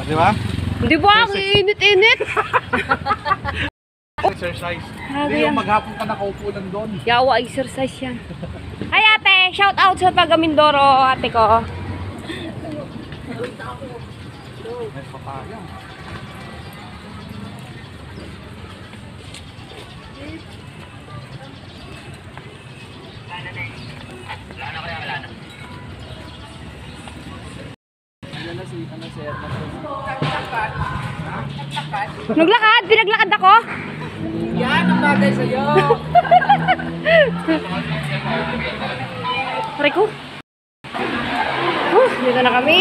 Di ba? Di ba? Ang init-init. Exercise. Hindi yung maghapon ka nakaupo lang doon. Yawa, exercise yan. Hi ate, shout out sa taga Mindoro, ate ko. May papaya. Naglakad? Pinaglakad ako? Yan ang bagay sa'yo. Pare ko. Dito na kami.